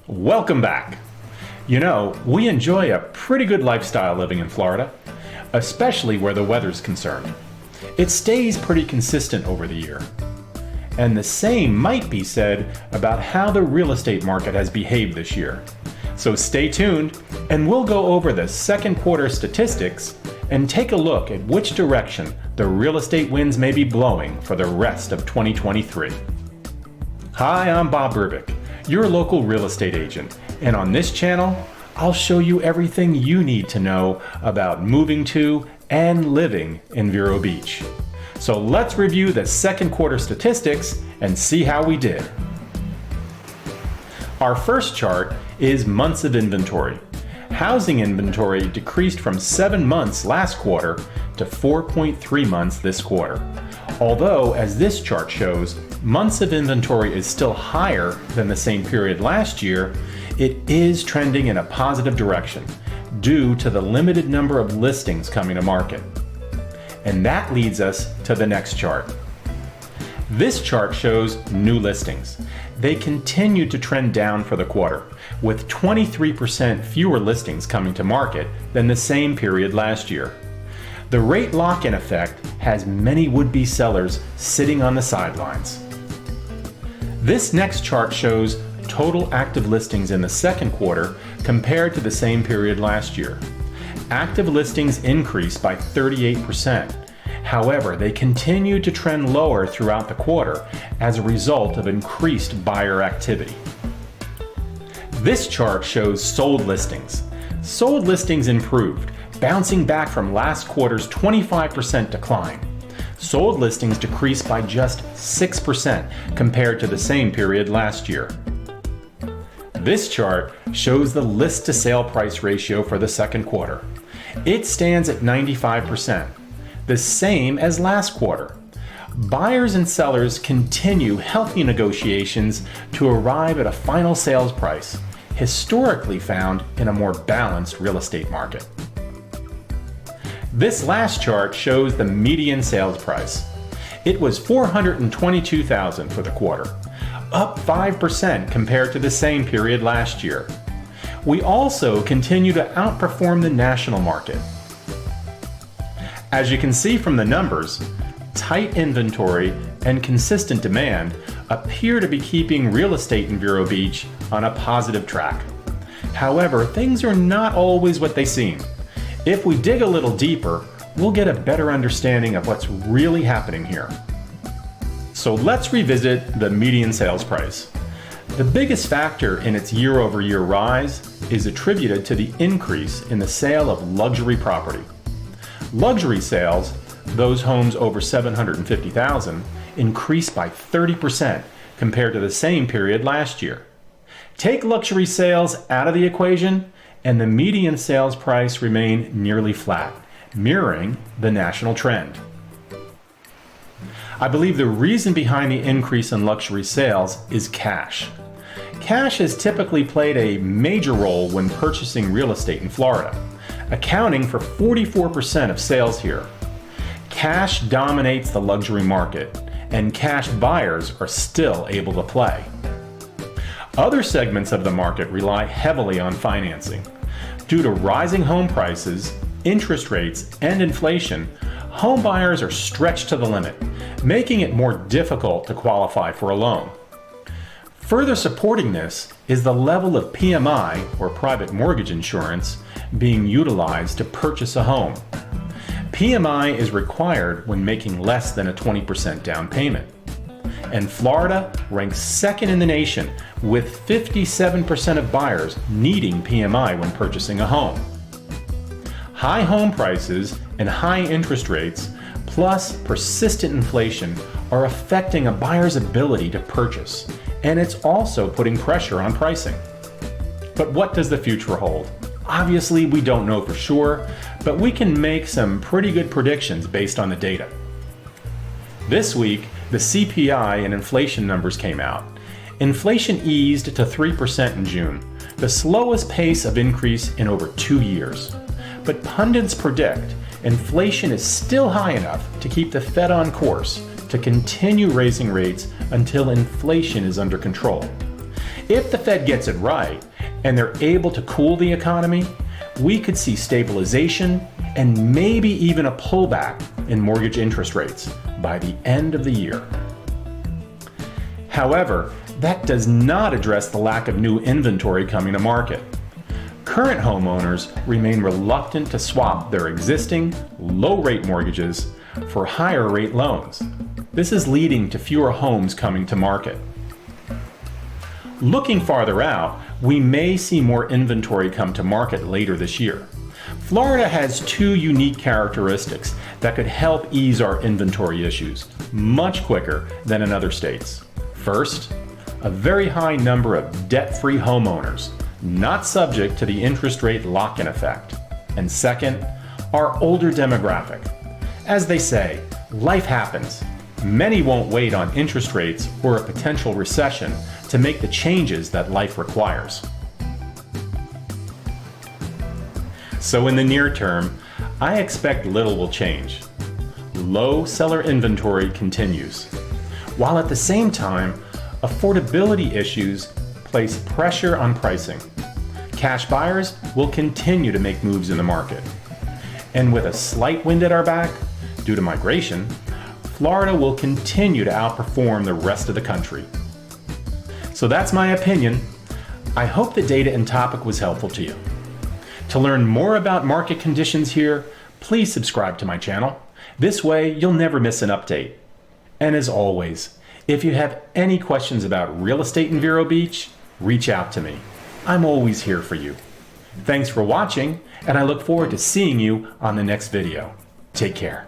Welcome back. You know, we enjoy a pretty good lifestyle living in Florida, especially where the weather's concerned. It stays pretty consistent over the year. And the same might be said about how the real estate market has behaved this year. So stay tuned, and we'll go over the second quarter statistics and take a look at which direction the real estate winds may be blowing for the rest of 2023. Hi, I'm Bob Burbick, your local real estate agent, and on this channel, I'll show you everything you need to know about moving to and living in Vero Beach. So let's review the second quarter statistics and see how we did. Our first chart is months of inventory. Housing inventory decreased from 7 months last quarter to 4.3 months this quarter. Although, as this chart shows, months of inventory is still higher than the same period last year, it is trending in a positive direction due to the limited number of listings coming to market. And that leads us to the next chart. This chart shows new listings. They continue to trend down for the quarter, with 23% fewer listings coming to market than the same period last year. The rate lock-in effect has many would-be sellers sitting on the sidelines. This next chart shows total active listings in the second quarter compared to the same period last year. Active listings increased by 38%. However, they continue to trend lower throughout the quarter as a result of increased buyer activity. This chart shows sold listings. Sold listings improved, bouncing back from last quarter's 25% decline. Sold listings decreased by just 6% compared to the same period last year. This chart shows the list to sale price ratio for the second quarter. It stands at 95%, the same as last quarter. Buyers and sellers continue healthy negotiations to arrive at a final sales price, historically found in a more balanced real estate market. This last chart shows the median sales price. It was $422,000 for the quarter, up 5% compared to the same period last year. We also continue to outperform the national market. As you can see from the numbers, tight inventory and consistent demand appear to be keeping real estate in Vero Beach on a positive track. However, things are not always what they seem. If we dig a little deeper, we'll get a better understanding of what's really happening here. So let's revisit the median sales price. The biggest factor in its year-over-year rise is attributed to the increase in the sale of luxury property. Luxury sales, those homes over $750,000, increased by 30% compared to the same period last year. Take luxury sales out of the equation, and the median sales price remained nearly flat, mirroring the national trend. I believe the reason behind the increase in luxury sales is cash. Cash has typically played a major role when purchasing real estate in Florida, accounting for 44% of sales here. Cash dominates the luxury market, and cash buyers are still able to play. Other segments of the market rely heavily on financing. Due to rising home prices, interest rates, and inflation, home buyers are stretched to the limit, making it more difficult to qualify for a loan. Further supporting this is the level of PMI, or private mortgage insurance, being utilized to purchase a home. PMI is required when making less than a 20% down payment. And Florida ranks second in the nation, with 57% of buyers needing PMI when purchasing a home. High home prices and high interest rates, plus persistent inflation, are affecting a buyer's ability to purchase, and it's also putting pressure on pricing. But what does the future hold? Obviously, we don't know for sure, but we can make some pretty good predictions based on the data. This week, the CPI and inflation numbers came out. Inflation eased to 3% in June, the slowest pace of increase in over 2 years. But pundits predict inflation is still high enough to keep the Fed on course to continue raising rates until inflation is under control. If the Fed gets it right and they're able to cool the economy, we could see stabilization and maybe even a pullback in mortgage interest rates by the end of the year. However, that does not address the lack of new inventory coming to market. Current homeowners remain reluctant to swap their existing low-rate mortgages for higher-rate loans. This is leading to fewer homes coming to market. Looking farther out, we may see more inventory come to market later this year. Florida has two unique characteristics that could help ease our inventory issues much quicker than in other states. First, a very high number of debt-free homeowners, not subject to the interest rate lock-in effect. And second, our older demographic. As they say, life happens. Many won't wait on interest rates or a potential recession to make the changes that life requires. So in the near term, I expect little will change. Low seller inventory continues, while at the same time, affordability issues place pressure on pricing. Cash buyers will continue to make moves in the market. And with a slight wind at our back, due to migration, Florida will continue to outperform the rest of the country. So that's my opinion. I hope the data and topic was helpful to you. To learn more about market conditions here, please subscribe to my channel. This way, you'll never miss an update. And as always, if you have any questions about real estate in Vero Beach, reach out to me. I'm always here for you. Thanks for watching, and I look forward to seeing you on the next video. Take care.